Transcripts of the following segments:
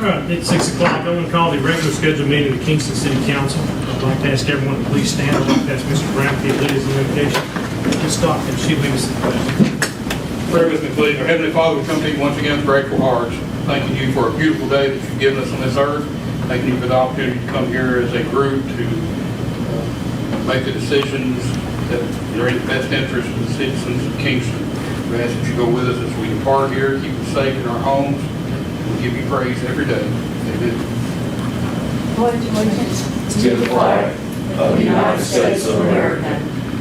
All right, it's 6 o'clock. I'm going to call the regular scheduled meeting of the Kingston City Council. I'd like to ask everyone to please stand. I'd like to ask Mr. Brown if he lead us in the invocation. Ms. Stockton, she lead us in the pledge. Pray with me, please. Our Heavenly Father, we come to you once again with grateful hearts, thanking you for a beautiful day that you've given us on this earth, thanking you for the opportunity to come here as a group to make the decisions that are in the best interest of the citizens of Kingston. We ask that you go with us as we depart here, keep us safe in our homes. We give you praise every day. Amen. Pledge allegiance to the flag of the United States of America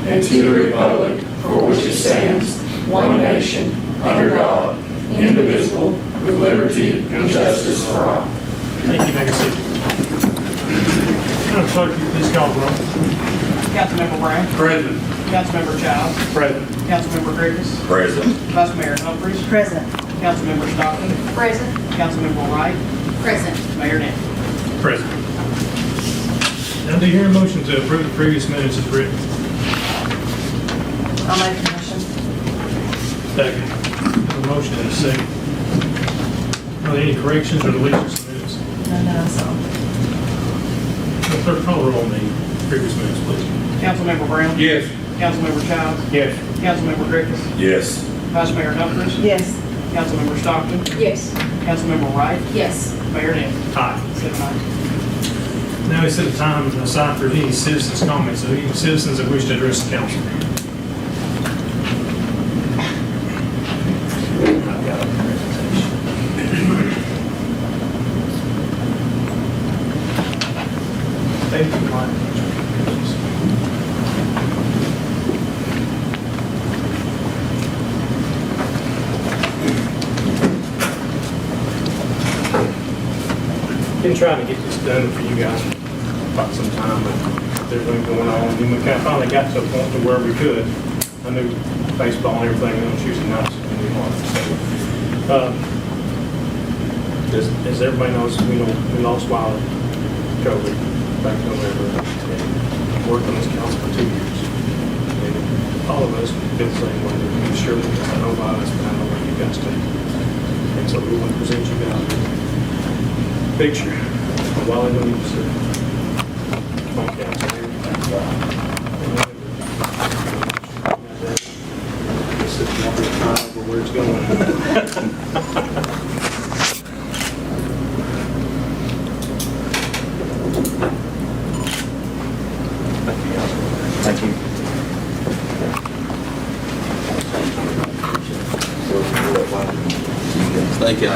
and to the republic for which it stands, one nation, under God, indivisible, with liberty and justice for all. Thank you, Megan City. Madam Clerk, will you please call the roll? Councilmember Brown. Present. Councilmember Childs. Present. Councilmember Griffiths. Present. Vice Mayor Humphries. present. Councilmember Stockton. Present. Councilmember Wright. Present. Mayor Nance. Present. Now, do you hear a motion to approve the previous minutes as written? I'll make a motion. Second. A motion and a second. Are there any corrections or deletions to minutes? No, so. Clerk, call the roll on the previous minutes, please. Councilmember Brown. Yes. Councilmember Childs. Yes. Councilmember Griffiths. Yes. Vice Mayor Humphries. Yes. Councilmember Stockton. Yes. Councilmember Wright. Yes. Mayor Nance. Aye. 7-9. Now is the time aside for any citizens' comments, or any citizens that wish to address the council. I've got a presentation. Thank you, Mike. Been trying to get this done for you guys for quite some time, but there's everything going on. And we kind of finally got to a point to where we could. I knew baseball and everything on Tuesday nights was going to be hard. So, as everybody knows, we lost Wiley to COVID back in November. And worked on this council for 2 years. And all of us feel the same way. I'm sure that I know violence, but I know where you guys take it. And so we want to present you guys with picture of Wiley Williams on council here. This is not the time for where it's going. Thank you. Thank you.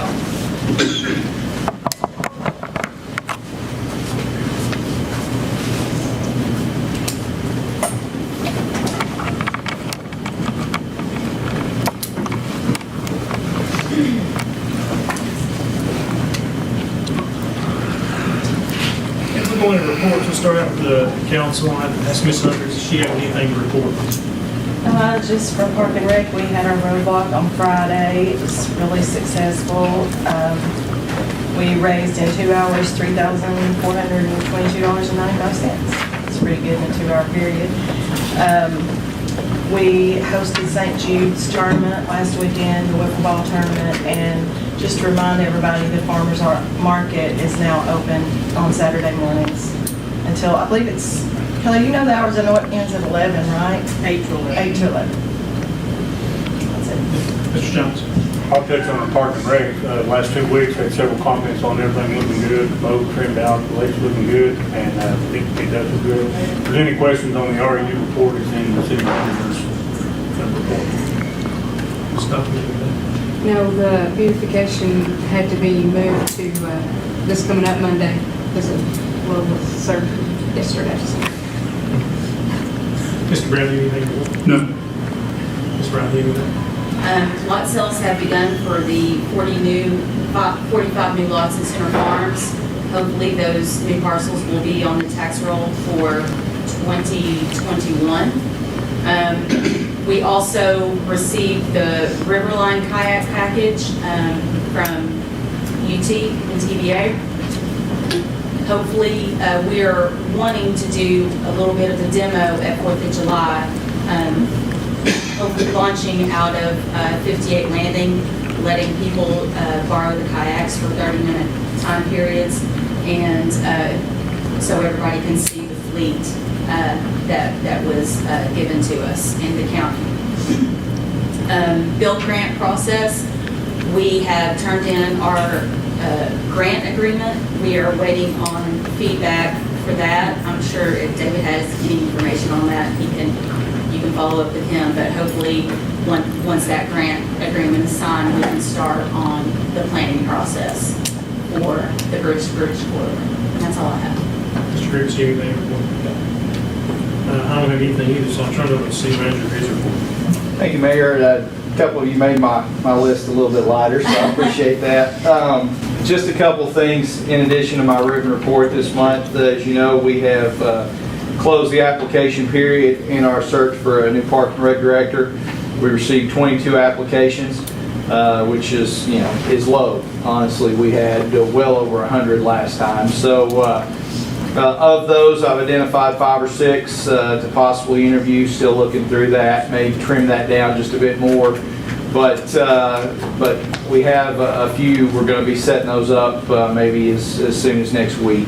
If we're going to reports, we'll start out with the council. I asked Ms. Hunter, does she have anything to report? Just for Park and Rec, we had our roadblock on Friday. It was really successful. We raised in 2 hours $3,422.95. It's pretty good in a 2-hour period. We hosted St. Jude's tournament last weekend, the wiffle ball tournament, and just to remind everybody, the farmers market is now open on Saturday mornings until, I believe it's, Kelly, you know the hours, I know it ends at 11, right? 8 to 11. 8 to 11. That's it. Mr. Johnson. I'll touch on the Park and Rec. Last 2 weeks, had several comments on everything looking good, the boat trimmed out, the lakes looking good, and I think it does look good. If there's any questions on the REU report, it's in the city manager's report. Stop me. No, the beautification had to be moved to this coming up Monday because of the surgery yesterday. Mr. Brown, do you have anything? No. Ms. Wright, do you have anything? Lot sales have begun for the 45 new lots in Center Farms. Hopefully those new parcels will be on the tax roll for 2021. We also received the Riverline kayak package from UT and TVA. Hopefully, we are wanting to do a little bit of the demo at 4th of July, hopefully launching out of 58 Landing letting people borrow the kayaks for 30-minute time periods, and so everybody can see the fleet that was given to us in the county. Build grant process, we have turned in our grant agreement. We are waiting on feedback for that. I'm sure if David has any information on that, you can follow up with him, but hopefully once that grant agreement is signed, we can start on the planning process for the bridge corridor. That's all I have. Mr. Griggs, you have anything? I don't have anything either, so I'll turn it over to the city manager for his report. Thank you, Mayor. A couple of you made my list a little bit lighter, so I appreciate that. Just a couple things in addition to my written report this month. As you know, we have closed the application period in our search for a new Park and Rec director. We received 22 applications, which is, is low. Honestly, we had well over 100 last time. So of those, I've identified 5 or 6 to possibly interview. Still looking through that, maybe trim that down just a bit more. But we have a few. We're going to be setting those up maybe as soon as next week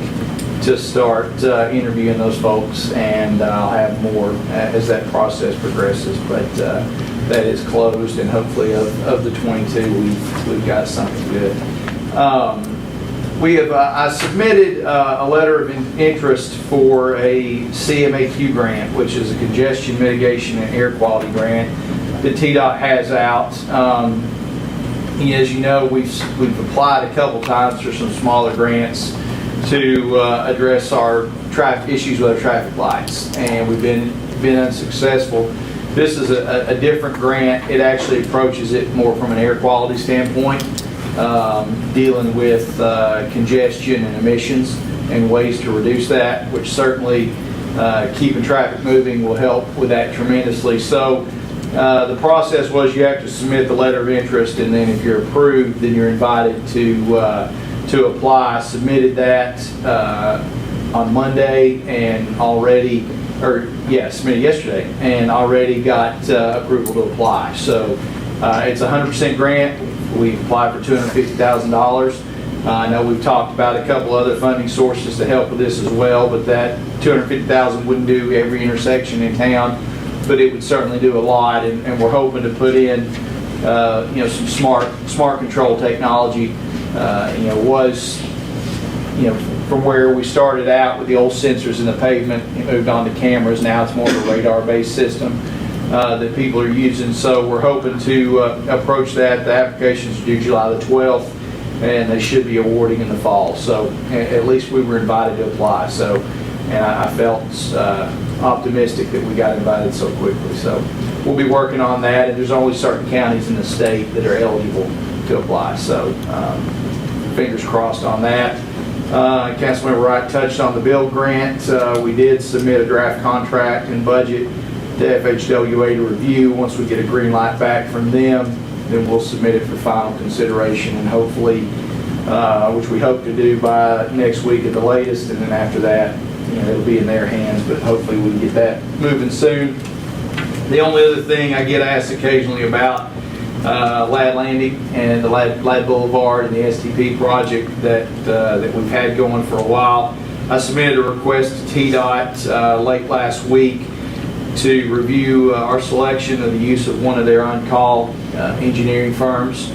to start interviewing those folks, and I'll have more as that process progresses. But that is closed, and hopefully of the 22, we've got something good. I submitted a letter of interest for a CMAQ grant, which is a congestion mitigation and air quality grant that TDOT has out. As you know, we've applied a couple times for some smaller grants to address our traffic issues with our traffic lights, and we've been unsuccessful. This is a different grant. It actually approaches it more from an air quality standpoint, dealing with congestion and emissions and ways to reduce that, which certainly keeping traffic moving will help with that tremendously. So the process was you have to submit the letter of interest, and then if you're approved, then you're invited to apply. I submitted that on Monday and submitted yesterday, and already got approval to apply. So it's a 100% grant. We applied for $250,000. I know we've talked about a couple other funding sources to help with this as well, but that $250,000 wouldn't do every intersection in town, but it would certainly do a lot, and we're hoping to put in some smart control technology. From where we started out with the old sensors in the pavement, it moved on to cameras. Now it's more of a radar-based system that people are using. So we're hoping to approach that. The applications are due July the 12th, and they should be awarding in the fall. So at least we were invited to apply. So, and I felt optimistic that we got invited so quickly. So we'll be working on that, and there's only certain counties in the state that are eligible to apply. So fingers crossed on that. Councilmember Wright touched on the build grant. We did submit a draft contract and budget to FHWA to review. Once we get a green light back from them, then we'll submit it for final consideration, and hopefully, which we hope to do by next week at the latest, and then after that, it'll be in their hands, but hopefully we can get that moving soon. The only other thing I get asked occasionally about Ladd Landing and the Ladd Boulevard and the STP project that we've had going for a while. I submitted a request to TDOT late last week to review our selection of the use of one of their on-call engineering firms.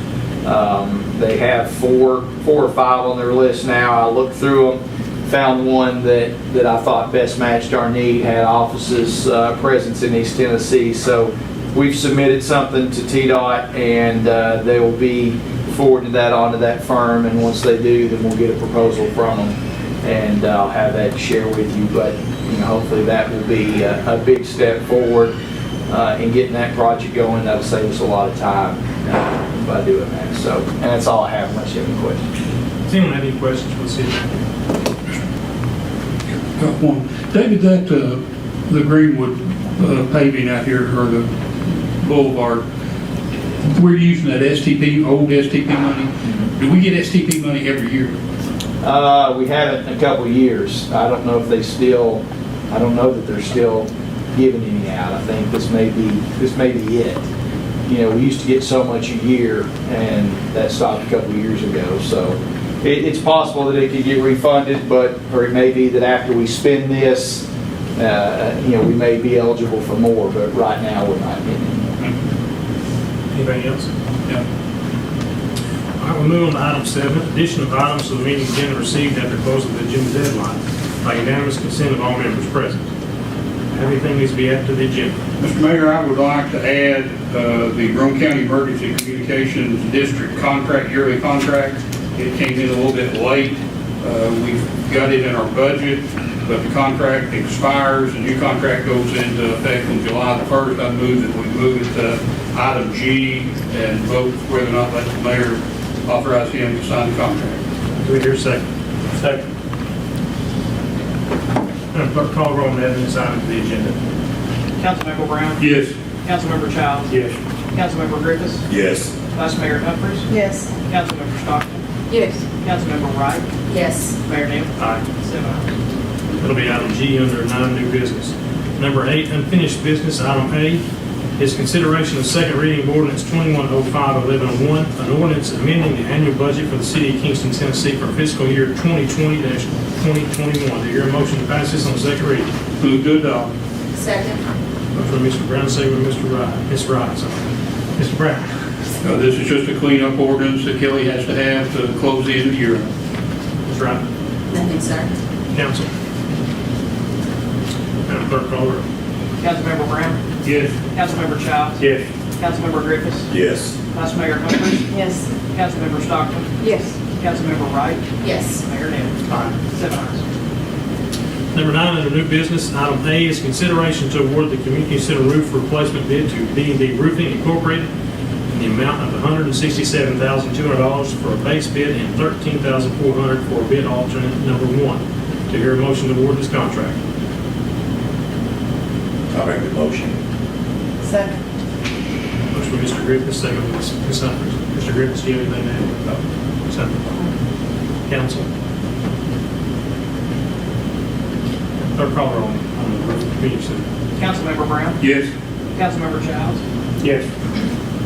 They have four or five on their list now. I looked through them, found one that I thought best matched our need, had offices presence in East Tennessee. So we've submitted something to TDOT, and they will be forwarding that onto that firm, and once they do, then we'll get a proposal from them, and I'll have that to share with you. But hopefully that will be a big step forward in getting that project going. That'll save us a lot of time by doing that. So, and that's all I have unless you have any questions. Does anyone have any questions for the city manager? Got one. David, that the Greenwood paving out here, or the Boulevard, we're using that old STP money. Do we get STP money every year? We haven't in a couple of years. I don't know if I don't know that they're still giving any out. I think this may be it. we used to get so much a year, and that stopped a couple of years ago. So it's possible that it could get refunded, or it may be that after we spend this, we may be eligible for more, but right now we're not getting it. Anything else? Yeah. All right, we'll move on to item 7, addition of items to the meeting agenda received after close of the agenda deadline by unanimous consent of all members present. Everything needs to be added to the agenda. Mr. Mayor, I would like to add the Rome County Emergency Communications District contract, yearly contract. It came in a little bit late. We've got it in our budget, but the contract expires, the new contract goes into effect on July the 1st. I move that we move it to item G and vote whether or not let the mayor authorize him to sign the contract. Do we hear a second? Second. Clerk, call roll on adding this item to the agenda. Councilmember Brown? Yes. Councilmember Childs? Yes. Councilmember Griffiths? Yes. Vice Mayor Humphries? Yes. Councilmember Stockton? Yes. Councilmember Wright? Yes. Mayor Neal? Aye. 7 ayes. It'll be item G under 9, new business. Number 8, unfinished business. Item A is consideration of second reading of ordinance 2105-1101, an ordinance amending the annual budget for the city of Kingston, Tennessee for fiscal year 2020-2021. Do you hear a motion to pass this on second reading? Move to adopt. Second. Motion by Mr. Brown, second by Mr. Wright. Ms. Wright, sorry. Mr. Brown. This is just a cleanup ordinance that Kelly has to have to close the end of the year. Ms. Wright. Nothing, sir. Council. Madam Clerk, call the roll. Councilmember Brown? Yes. Councilmember Childs? Yes. Councilmember Griffiths? Yes. Vice Mayor Humphries? Yes. Councilmember Stockton? Yes. Councilmember Wright? Yes. Mayor Neal? Aye. 7 ayes. Number 9, under new business, item A is consideration to award the community center roof replacement bid to B&D Roofing Incorporated in the amount of $167,200 for a base bid and $13,400 for bid alternate number 1. To hear a motion to award this contract. I'll make the motion. Second. Motion by Mr. Griffith, second by Ms. Humphries. Mr. Griffith, do you have anything to add? Ms. Humphries. Council. Clerk, call the roll on the roof community center. Councilmember Brown? Yes. Councilmember Childs? Yes.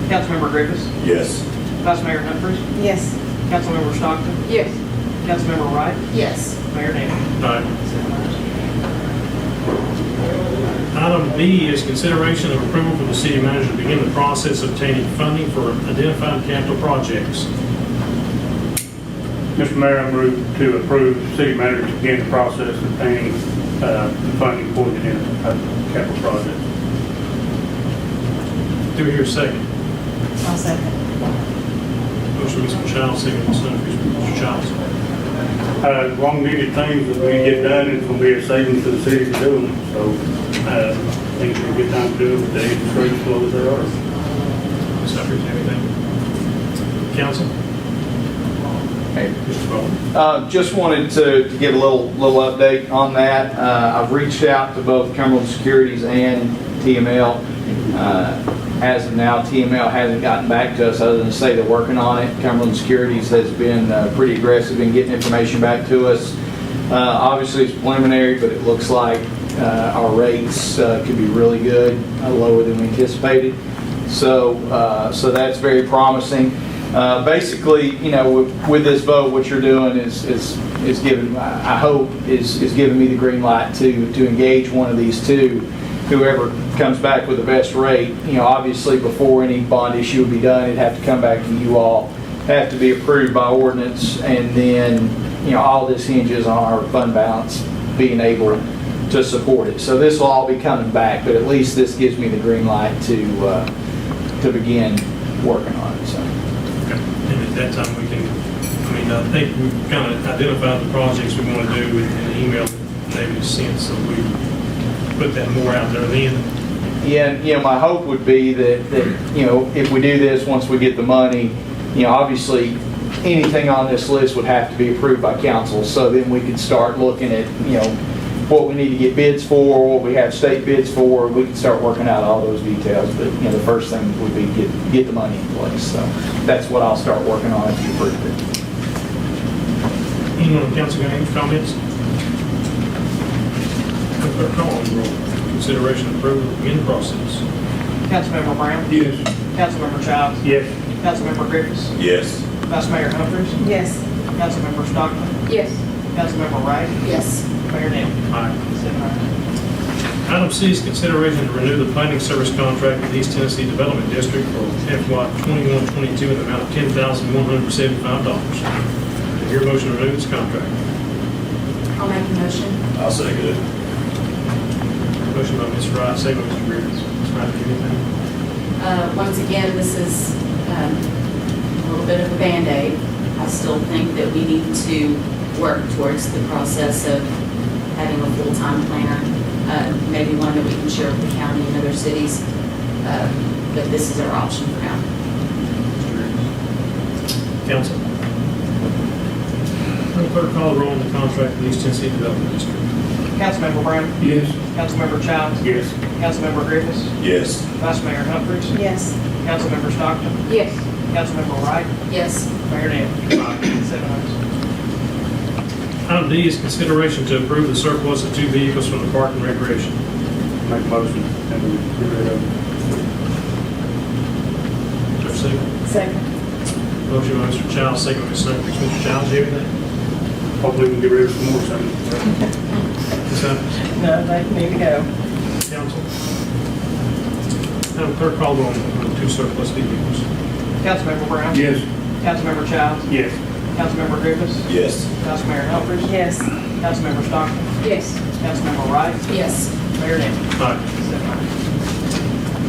Councilmember Griffiths? Yes. Vice Mayor Humphries? Yes. Councilmember Stockton? Yes. Councilmember Wright? Yes. Mayor Neal? Aye. 7 ayes. Item B is consideration of approval for the city manager to begin the process of obtaining funding for identified capital projects. Mr. Mayor, I move to approve the city manager to begin the process of obtaining the funding for the capital project. Do we hear a second? I'll second. Motion by Mr. Childs, second by Ms. Humphries. Mr. Childs. Long needed things that we get done, it's going to be a savings to the city to do them. So I think it's a good time to do it with the interest rates as low as they are. Ms. Humphries, anything? Council? Hey. Mr. Bowman. Just wanted to give a little update on that. I've reached out to both Cumberland Securities and TML. As of now, TML hasn't gotten back to us other than to say they're working on it. Cumberland Securities has been pretty aggressive in getting information back to us. Obviously, it's preliminary, but it looks like our rates could be really good, lower than we anticipated. So that's very promising. Basically, with this vote, what you're doing is giving, I hope, is giving me the green light to engage one of these two. Whoever comes back with the best rate, obviously before any bond issue would be done, it'd have to come back to you all, have to be approved by ordinance, and then, all this hinges on our fund balance being able to support it. So this will all be coming back, but at least this gives me the green light to begin working on it. So. Okay. And at that time, we can, I think we've kind of identified the projects we want to do in the email that David sent, so we put that more out there then. Yeah, my hope would be that if we do this, once we get the money, obviously anything on this list would have to be approved by council, so then we can start looking at, what we need to get bids for, what we have state bids for. We can start working out all those details, but, the first thing would be get the money in place. So that's what I'll start working on if you approve it. Anyone on council got any comments? Clerk, call on the roll. Consideration of approval to begin the process. Councilmember Brown? Yes. Councilmember Childs. Yes. Councilmember Griffiths. Yes. Vice Mayor Humphries. Yes. Councilmember Stockton. Yes. Councilmember Wright. Yes. Mayor Dale. Aye. 7 ayes. Item C is consideration to renew the planning service contract with East Tennessee Development District for FY 21-22 in the amount of $10,175. Do I hear a motion to renew this contract? I'll make a motion. I'll second it. Motion by Ms. Wright, second by Mr. Griffiths. Ms. Wright, anything? Once again, this is a little bit of a Band-Aid. I still think that we need to work towards the process of having a full-time planner, maybe one that we can share with the county and other cities, but this is our option for now. Council. Madam Clerk, call the roll on the contract with East Tennessee Development District. Councilmember Brown. Yes. Councilmember Childs. Yes. Councilmember Griffiths. Yes. Vice Mayor Humphries. Yes. Councilmember Stockton. Yes. Councilmember Wright. Yes. Mayor Dale. 7 ayes. Item D is consideration to approve the surplus of 2 vehicles from the Park and Recreation. Make a motion that we get rid of it. Is there a second? Second. Motion by Mr. Childs, second by Ms. Humphries. Mr. Childs, you have anything? Hopefully we can get rid of some more, something. Ms. Humphries? No, they need to go. Council. Madam Clerk, call the roll on the 2 surplus vehicles. Councilmember Brown. Yes. Councilmember Childs. Yes. Councilmember Griffiths. Yes. Vice Mayor Humphries. Yes. Councilmember Stockton. Yes. Councilmember Wright. Yes. Mayor Dale. Aye. 7 ayes.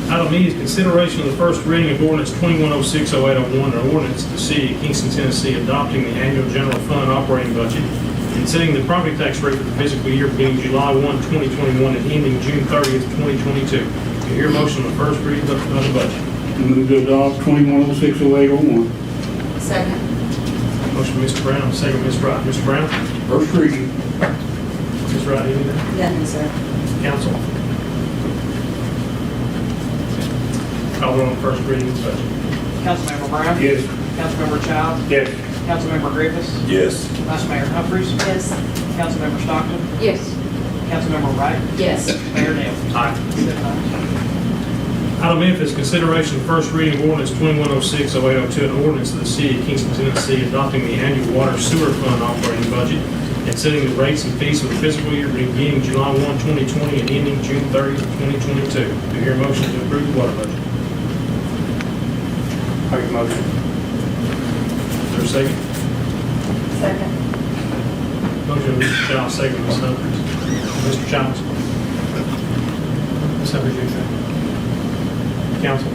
Item E is consideration of the first reading of ordinance 2106-0801, an ordinance of the city of Kingston, Tennessee, adopting the annual general fund operating budget and setting the property tax rate for the fiscal year beginning July 1, 2021 and ending June 30th, 2022. Do you hear a motion on the first reading of the budget? Move to adopt 2106-0801. Second. Motion by Mr. Brown, second by Ms. Wright. Mr. Brown? First reading. Ms. Wright, anything? Nothing, sir. Council? Call the roll on the first reading of the budget. Councilmember Brown. Yes. Councilmember Childs. Yes. Councilmember Griffiths. Yes. Vice Mayor Humphries. Yes. Councilmember Stockton. Yes. Councilmember Wright. Yes. Mayor Dale. Aye. 7 ayes. Item F is consideration of first reading of ordinance 2106-0802, an ordinance of the city of Kingston, Tennessee, adopting the annual water sewer fund operating budget and setting the rates and fees for the fiscal year beginning July 1, 2020 and ending June 30, 2022. Do you hear a motion to approve the water budget? Make a motion. Is there a second? Second. Motion by Mr. Childs, second by Ms. Humphries. Mr. Childs? Ms. Humphries, you say? Council?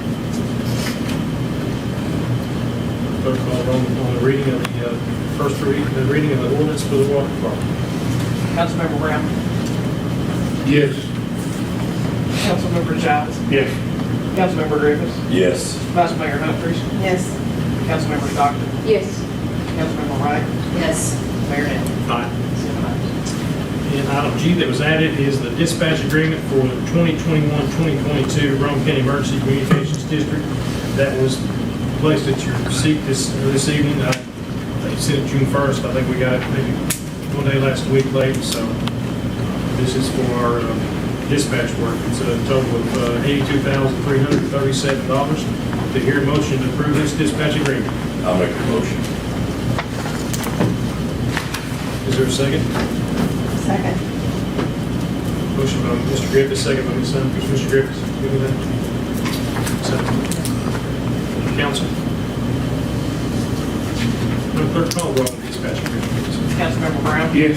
Clerk, call the roll on the reading of the first reading, the reading of the ordinance for the water department. Councilmember Brown. Yes. Councilmember Childs. Yes. Councilmember Griffiths. Yes. Vice Mayor Humphries. Yes. Councilmember Stockton. Yes. Councilmember Wright. Yes. Mayor Dale. Aye. 7 ayes. And item G that was added is the dispatch agreement for the 2021-2022 Rome County Emergency Communications District. That was placed at your seat this evening. They sent it June 1st. I think we got it maybe one day last week late. So this is for our dispatch work. It's a total of $82,337. To hear a motion to approve this dispatch agreement. I'll make the motion. Is there a second? Second. Motion by Mr. Griffiths, second by Ms. Humphries. Mr. Griffiths, give me that. Second. Council. Madam Clerk, call the roll on the dispatch agreement, please. Councilmember Brown. Yes.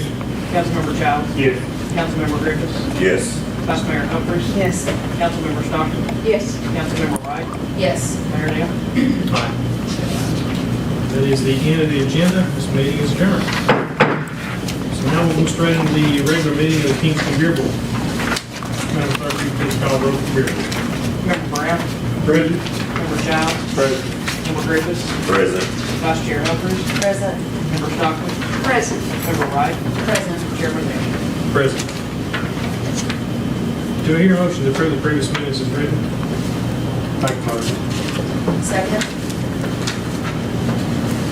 Councilmember Childs. Yes. Councilmember Griffiths. Yes. Vice Mayor Humphries. Yes. Councilmember Stockton. Yes. Councilmember Wright. Yes. Mayor Dale. Aye. That is the end of the agenda. This meeting is adjourned. So now we'll move straight into the regular meeting of the Kingston Beer Board. Madam Clerk, will you please call the roll for beer. Member Brown. Present. Member Childs. Present. Member Griffiths. Present. Vice Chair Humphries. Present. Member Stockton. Present. Member Wright. Present. Chairman Dale. Present. Do I hear a motion to approve the previous minutes as written? Make a motion. Second.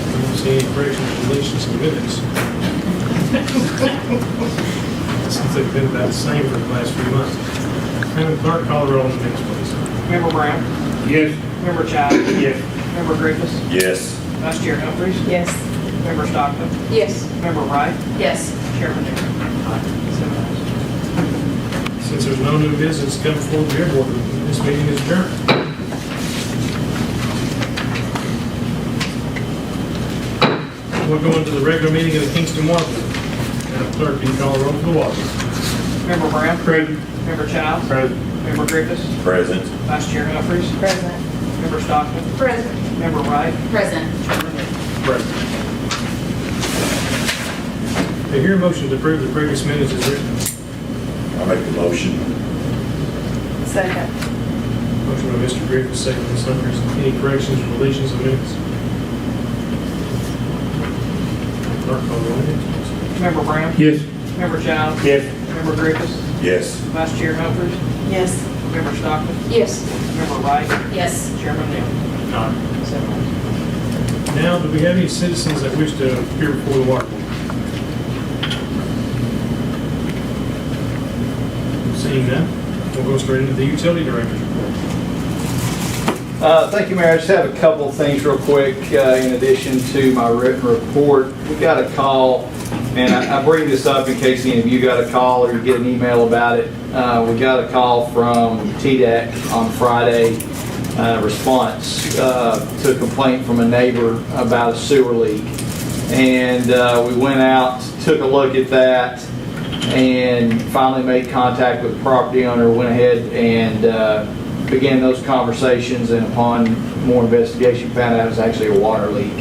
I don't see any corrections, deletions, and minutes. Since they've been about the same for the last few months. Madam Clerk, call the roll on the minutes, please. Member Brown. Yes. Member Childs? Yes. Member Griffiths? Yes. Vice Chair Humphries? Yes. Member Stockton? Yes. Member Wright? Yes. Chairman Aaron? Seven ayes. Since there's no new business coming forward to your board, this meeting is adjourned. We'll go into the regular meeting of the Kingston Water Board. Madam Clerk, can you call the roll for the water? Member Brown? Present. Member Childs? Present. Member Griffiths? Present. Vice Chair Humphries? President. Member Stockton? Present. Member Wright? Present. Chairman Aaron? Present. I hear a motion to approve the previous minutes as written. I'll make the motion. Second. Motion by Mr. Griffith, second by Ms. Humphries. Any corrections or deletions of minutes? Clerk, call the roll, please. Member Brown? Yes. Member Childs? Yes. Member Griffiths? Yes. Vice Chair Humphries? Yes. Member Stockton? Yes. Member Wright? Yes. Chairman Aaron? Aye. Seven ayes. Now, do we have any citizens that wish to appear before the water board? Seeing none, we'll go straight into the utility director's report. Thank you, Mayor. I just have a couple of things real quick in addition to my written report. We got a call, and I bring this up in case any of you got a call or you get an email about it. We got a call from TDEC on Friday, response to a complaint from a neighbor about a sewer leak. And we went out, took a look at that, and finally made contact with the property owner, went ahead and began those conversations, and upon more investigation found out it was actually a water leak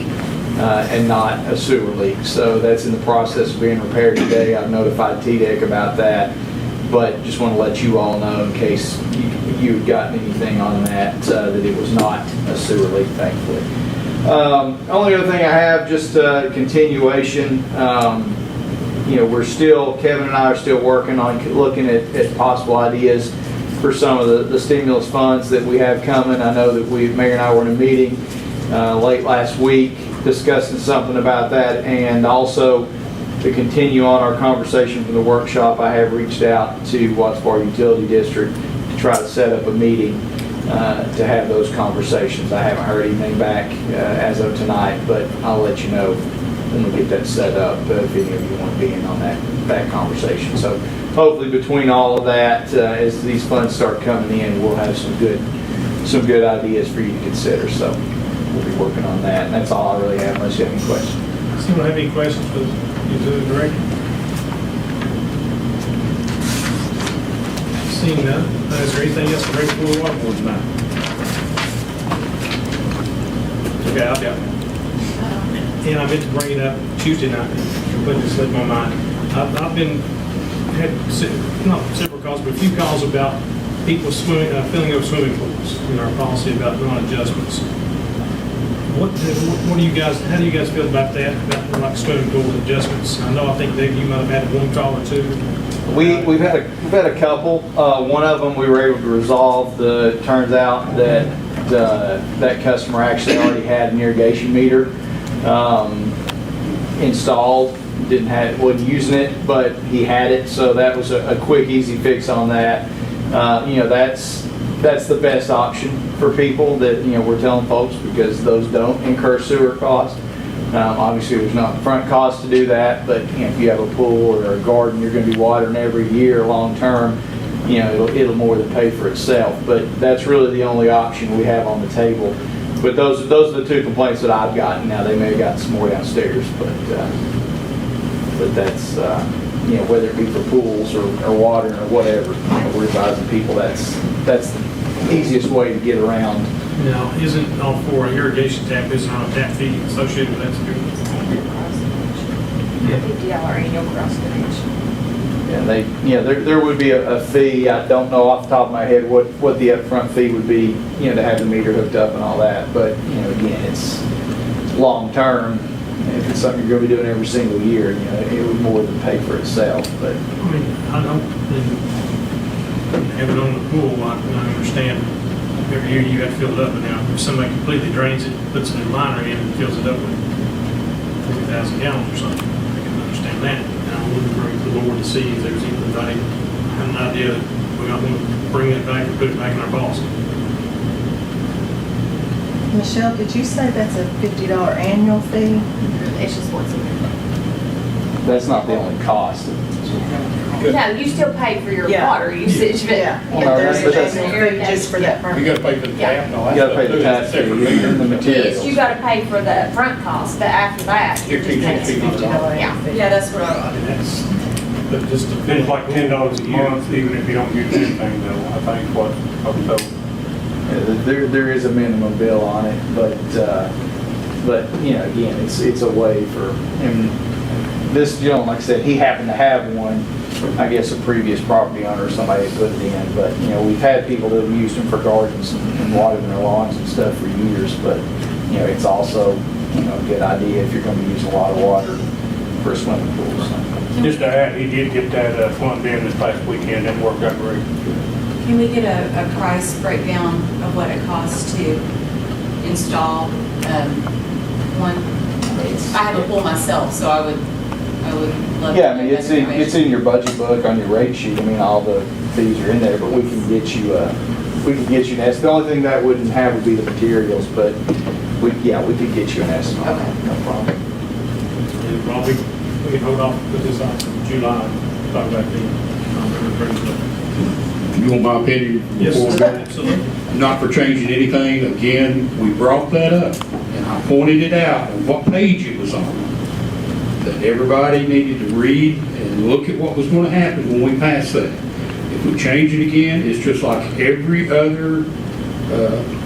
and not a sewer leak. So that's in the process of being repaired today. I've notified TDEC about that, but just want to let you all know in case you had gotten anything on that, that it was not a sewer leak, thankfully. Only other thing I have, just a continuation. Kevin and I are still working on looking at possible ideas for some of the stimulus funds that we have coming. I know that Mayor and I were in a meeting late last week discussing something about that, and also to continue on our conversation from the workshop, I have reached out to Wattsboro Utility District to try to set up a meeting to have those conversations. I haven't heard anything back as of tonight, but I'll let you know when we get that set up if any of you want to be in on that conversation. So hopefully between all of that, as these funds start coming in, we'll have some good ideas for you to consider. So we'll be working on that, and that's all I really have unless you have any questions. Does anyone have any questions for the utility director? Seeing none, is there anything else to bring before the water board tonight? Okay, I'll be out. And I meant to bring it up Tuesday night, completely slipped my mind. I've had several calls, but a few calls about people filling up swimming pools in our policy about non-adjustments. What do you guys, how do you guys feel about that, about like swimming pool adjustments? I think Dave, you might have had one call or two. We've had a couple. One of them we were able to resolve. Turns out that that customer actually already had an irrigation meter installed. Wasn't using it, but he had it, so that was a quick, easy fix on that. That's the best option for people that we're telling folks, because those don't incur sewer costs. Obviously, there's not front cost to do that, but if you have a pool or a garden, you're going to be watering every year long term. It'll more than pay for itself. But that's really the only option we have on the table. But those are the two complaints that I've gotten. Now they may have gotten some more downstairs, but that's whether it be for pools or watering or whatever. We're advising people that's the easiest way to get around. Now, isn't all for an irrigation tap, isn't on a tap fee associated with that too? $50 annual cross connection. Yeah, there would be a fee. I don't know off the top of my head what the upfront fee would be, to have the meter hooked up and all that. But again, it's long term. If it's something you're going to be doing every single year, it would more than pay for itself. But I don't have it on the pool. I understand every year you have to fill it up. But now, if somebody completely drains it, puts a new liner in, and fills it up with 40,000 gallons or something, I can understand that. And I wouldn't bring it to the board to see if there's anybody had an idea that we don't want to bring it back or put it back in our policy. Michelle, did you say that's a $50 annual fee? It's just once a year. That's not the only cost. No, you still pay for your Yeah. water usage, but. Yeah, Well, but there's but an that's- annual fee just for that You permit. gotta pay for the tap and all that You gotta stuff, pay the too. tax It's fee separate meter. and the Yes, materials. you gotta pay for the upfront cost, but after that, you're just paying. $50 Yeah, annual fee. yeah, that's what I. And that's, but just. It's like $10 a month, even if you don't use anything though, I think what I was told. There is a minimum bill on it, but, you know, again, it's a way for, and this gentleman, like I said, he happened to have one, I guess a previous property owner or somebody had put it in, but, you know, we've had people that have used them for gardens and watering their lawns and stuff for years, but, you know, it's also, you know, a good idea if you're gonna be using a lot of water for a swimming pool, so. Just to add, he did get that plumbed in this past weekend, it worked out great. Can we get a price breakdown of what it costs to install one? I have a pool myself, so I would love to. Yeah, I mean, know it's that in information. your budget book on your rate sheet. I mean, all the fees are in there, but we can get you, an estimate. The only thing that wouldn't have would be the materials, but we could get you an estimate. Okay. No problem. And probably, we can hold off, put this on July, talk about the. You want my opinion? Yes, before we go? absolutely. Not for changing anything, again, we brought that up, and I pointed it out on what page it was on, that everybody needed to read and look at what was going to happen when we pass that. If we change it again, it's just like every other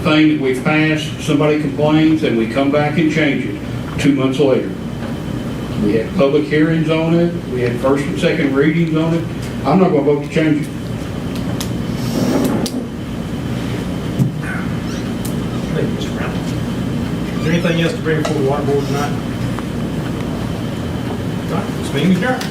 thing that we've passed, somebody complains, and we come back and change it 2 months later. We had public hearings on it, we had first and second readings on it. I'm not going to vote to change it. Thank you, Mr. Brown. Is there anything else to bring before the water board tonight? All right, this meeting is adjourned.